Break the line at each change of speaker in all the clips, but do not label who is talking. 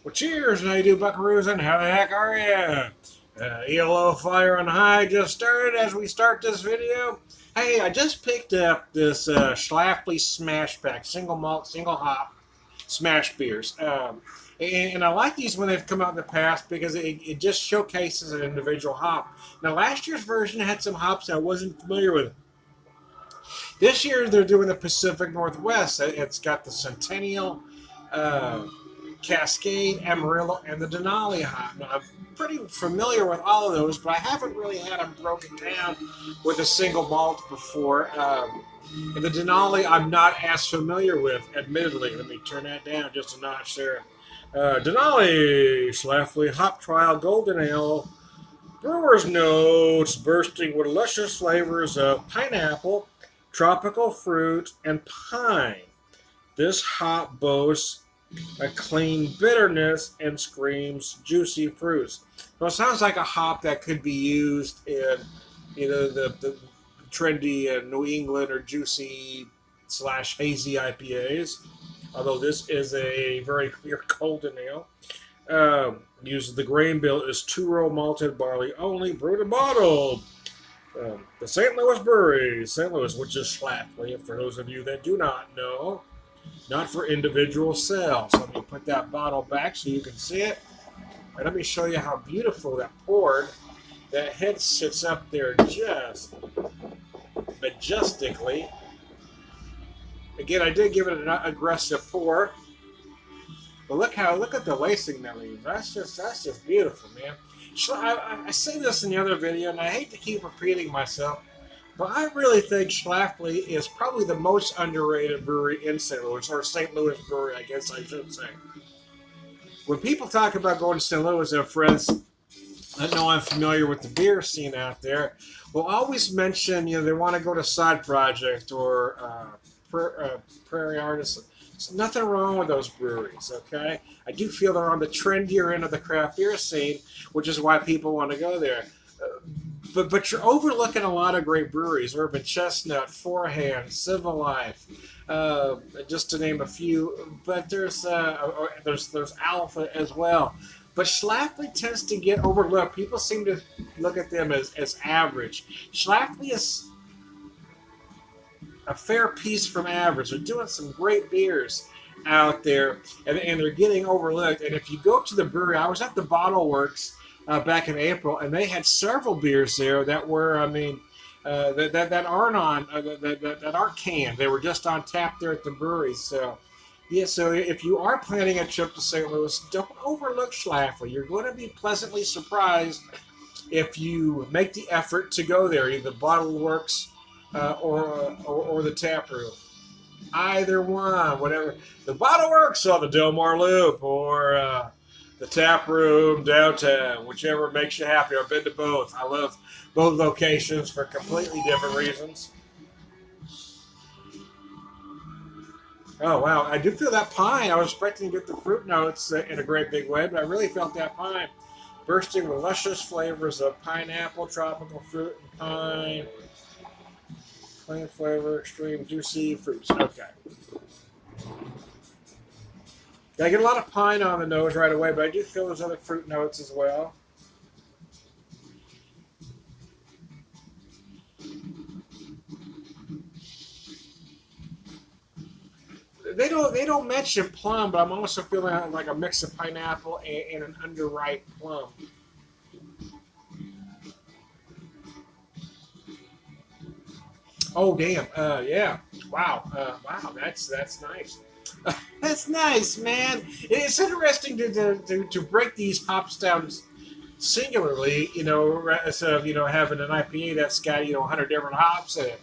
Well, cheers, and how you do, buckaroos, and how the heck are you? ELO Fire on High just started as we start this video. Hey, I just picked up this Schlafly SMaSH pack, single malt, single hop SMaSH beers. And I like these when they've come out in the past because it just showcases an individual hop. Now, last year's version had some hops I wasn't familiar with. This year, they're doing the Pacific Northwest. It's got the Centennial, uh, Cascade, Amarillo, and the Denali hop. Now, I'm pretty familiar with all of those, but I haven't really had them broken down with a single malt before. And the Denali, I'm not as familiar with, admittedly. Let me turn that down just a notch there. Denali, Schlafly, Hop Trial, Golden Ale, Brewer's Notes, bursting with luscious flavors of pineapple, tropical fruit, and pine. This hop boasts a clean bitterness and screams juicy fruits. So it sounds like a hop that could be used in the trendy New England or juicy / hazy IPAs. Although this is a very clear golden ale. Uses the grain bill is 2-row malted barley only, brewed and bottled. The St. Louis Brewery, St. Louis, which is Schlafly, for those of you that do not know. Not for individual sales. Let me put that bottle back so you can see it. And let me show you how beautiful that poured. That head sits up there just majestically. Again, I did give it an aggressive pour. But look at the lacing that leaves. That's just beautiful, man. I say this in the other video, and I hate to keep repeating myself, but I really think Schlafly is probably the most underrated brewery in St. Louis, or St. Louis brewery, I guess I should say. When people talk about going to St. Louis, their friends, I know I'm familiar with the beer scene out there, will always mention, they want to go to Side Project or Prairie Artisan. There's nothing wrong with those breweries, okay? I do feel they're on the trendier end of the craft beer scene, which is why people want to go there. But you're overlooking a lot of great breweries: Urban Chestnut, Forehand, Civil Life, just to name a few. But there's Alpha as well. But Schlafly tends to get overlooked. People seem to look at them as average. Schlafly is a fair piece from average. They're doing some great beers out there, and they're getting overlooked. And if you go to the brewery, I was at the Bottle Works back in April, and they had several beers there that were, that aren't on that aren't canned. They were just on tap there at the brewery. So, yeah. So if you are planning a trip to St. Louis, don't overlook Schlafly. You're going to be pleasantly surprised if you make the effort to go there, either Bottle Works or the tap room. Either one, whatever. The Bottle Works or the Del Mar Loop or the tap room downtown, whichever makes you happy. I've been to both. I love both locations for completely different reasons. Oh, wow. I do feel that pine. I was expecting to get the fruit notes in a great big way, but I really felt that pine. Bursting with luscious flavors of pineapple, tropical fruit, and pine. Plain flavor, extreme juicy fruits. Okay. I get a lot of pine on the nose right away, but I do feel those other fruit notes as well. They don't mention plum, but I'm also feeling like a mix of pineapple and an underripe plum. Oh damn! Yeah. Wow. Wow. That's nice. That's nice, man. It's interesting to break these hops down singularly, instead of having an IPA that's got 100 different hops in it.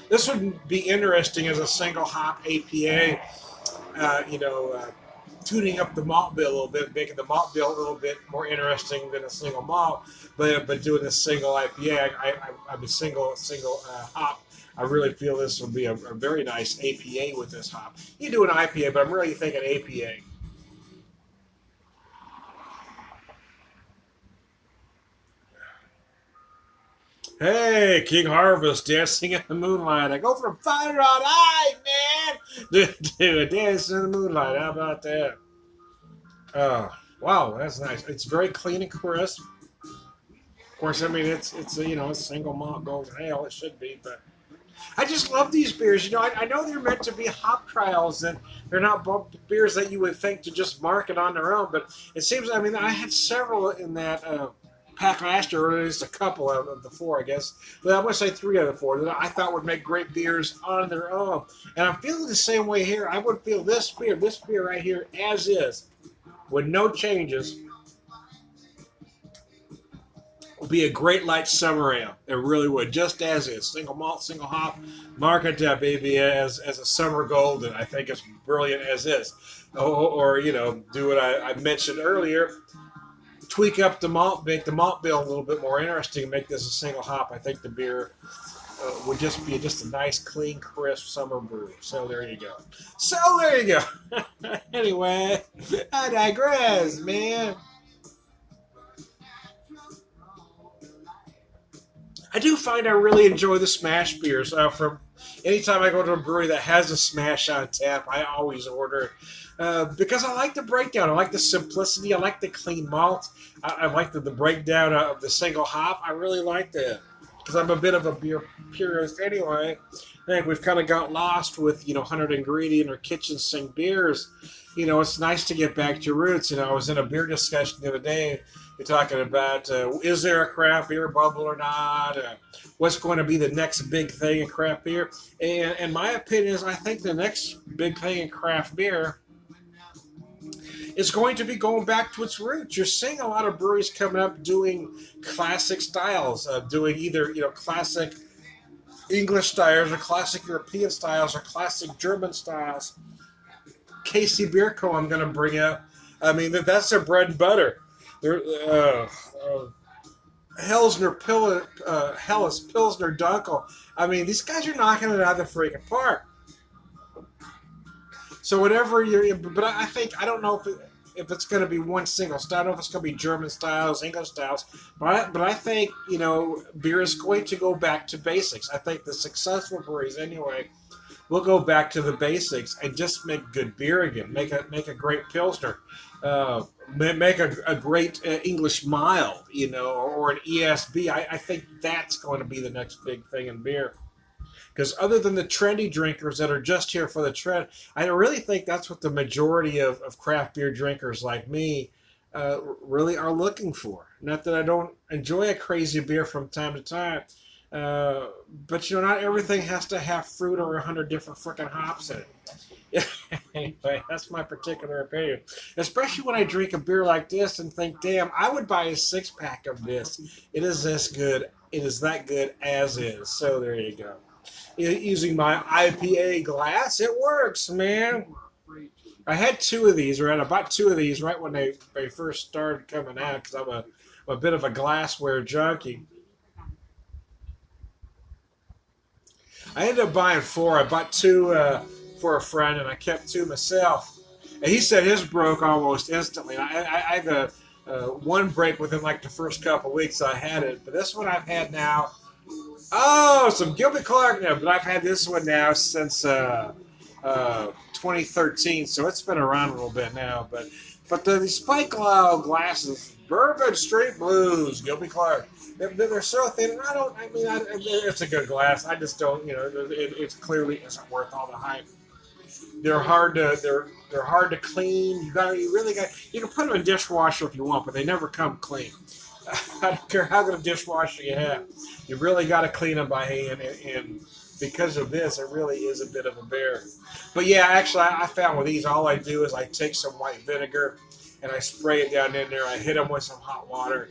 This would be interesting as a single hop APA. Tuning up the malt bill a little bit, making the malt bill a little bit more interesting than a single malt, but doing a single IPA, I'm a single hop. I really feel this will be a very nice APA with this hop. You do an IPA, but I'm really thinking APA. Hey, King Harvest dancing in the moonlight. I go from fire on high, man, to a dance in the moonlight. How about that? Oh, wow, that's nice. It's very clean and crisp. Of course, I mean it's a, a single malt golden ale. It should be, but I just love these beers. I know they're meant to be hop trials, and they're not beers that you would think to just market on their own. But it seems, I mean, I had several in that pack last year, or at least a couple of the four, I guess. But I'm going to say three of the four that I thought would make great beers on their own. And I'm feeling the same way here. I would feel this beer right here, as is, with no changes, would be a great light summer ale. It really would, just as is. Single malt, single hop. Market that baby as a summer golden. I think it's brilliant as is. Or do what I mentioned earlier. Tweak up the malt, make the malt bill a little bit more interesting, make this a single hop. I think the beer would just be just a nice, clean, crisp summer brew. So there you go. Anyway, I digress, man. I do find I really enjoy the SMaSH beers. From anytime I go to a brewery that has a SMaSH on tap, I always order because I like the breakdown. I like the simplicity. I like the clean malt. I like the breakdown of the single hop. I really like that because I'm a bit of a beer purist anyway. I think we've kind of got lost with 100 ingredient or kitchen sink beers. It's nice to get back to roots. I was in a beer discussion the other day. We're talking about is there a craft beer bubble or not? What's going to be the next big thing in craft beer? And my opinion is I think the next big thing in craft beer is going to be going back to its roots. You're seeing a lot of breweries coming up doing classic styles, doing either classic English styles or classic European styles or classic German styles. Casey Beer Co. I'm going to bring up. I mean, that's their bread and butter. They're, Helles Pilsner Dunkel. I mean, these guys are knocking it out of the freaking park. So whatever but I don't know if it's going to be one single style. I don't know if it's going to be German styles, English styles, but I think beer is going to go back to basics. I think the successful breweries anyway will go back to the basics and just make good beer again. Make a great Pilsner. Make a great English mild, or an ESB. I think that's going to be the next big thing in beer. Because other than the trendy drinkers that are just here for the trend, I really think that's what the majority of craft beer drinkers like me really are looking for. Not that I don't enjoy a crazy beer from time to time, but not everything has to have fruit or 100 different freaking hops in it. Anyway, that's my particular opinion. Especially when I drink a beer like this and think, damn, I would buy a 6-pack of this. It is this good. It is that good as is. So there you go. Using my IPA glass, it works, man. I had two of these, right? I bought two of these right when they first started coming out because I'm a bit of a glassware junkie. I ended up buying 4. I bought 2 for a friend, and I kept 2 myself. And he said his broke almost instantly. I had one break within like the first couple weeks I had it, but this one I've had now. Oh, some Gilby Clark now, but I've had this one now since 2013, so it's been around a little bit now. But the Spike Lau glasses, Bourbon Street Blues, Gilby Clark, they're so thin. It's a good glass. I just don't, it clearly isn't worth all the hype. They're hard to clean. You can put them in a dishwasher if you want, but they never come clean. I don't care how good a dishwasher you have. You really got to clean them by hand, and because of this, it really is a bit of a bear. But yeah, actually, I found with these, all I do is I take some white vinegar and I spray it down in there. I hit them with some hot water,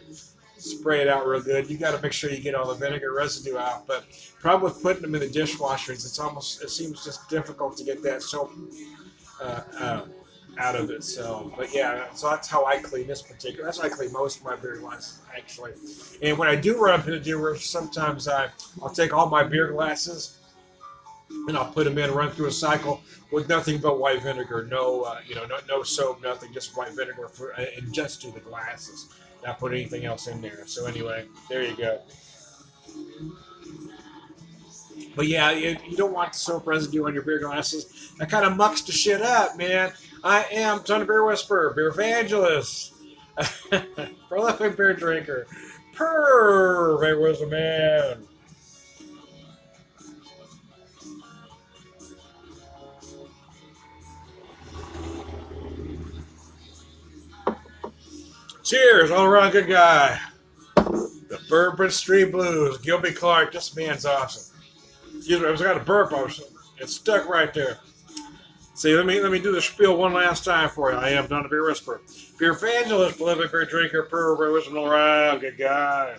spray it out real good. You got to make sure you get all the vinegar residue out. But problem with putting them in the dishwasher is it seems just difficult to get that soap out of it. So, but yeah, so that's how I clean this particular. That's how I clean most of my beer glasses, actually. And when I do run up into deer where sometimes I'll take all my beer glasses and I'll put them in, run through a cycle with nothing but white vinegar, no soap, nothing, just white vinegar and just do the glasses, not put anything else in there. So anyway, there you go. But yeah, you don't want the soap residue on your beer glasses. That kind of mucks the shit up, man. I am Ton of Beer Whisperer, beer evangelist, prolific beer drinker, perfect was a man. Cheers, all around good guy. The Bourbon Street Blues, Gilby Clark. This man's awesome. Excuse me, I got a burp. It's stuck right there. See, let me do the spiel one last time for you. I am Don the Beer Whisperer, beer evangelist, prolific beer drinker, perfect wisdom all around good guy.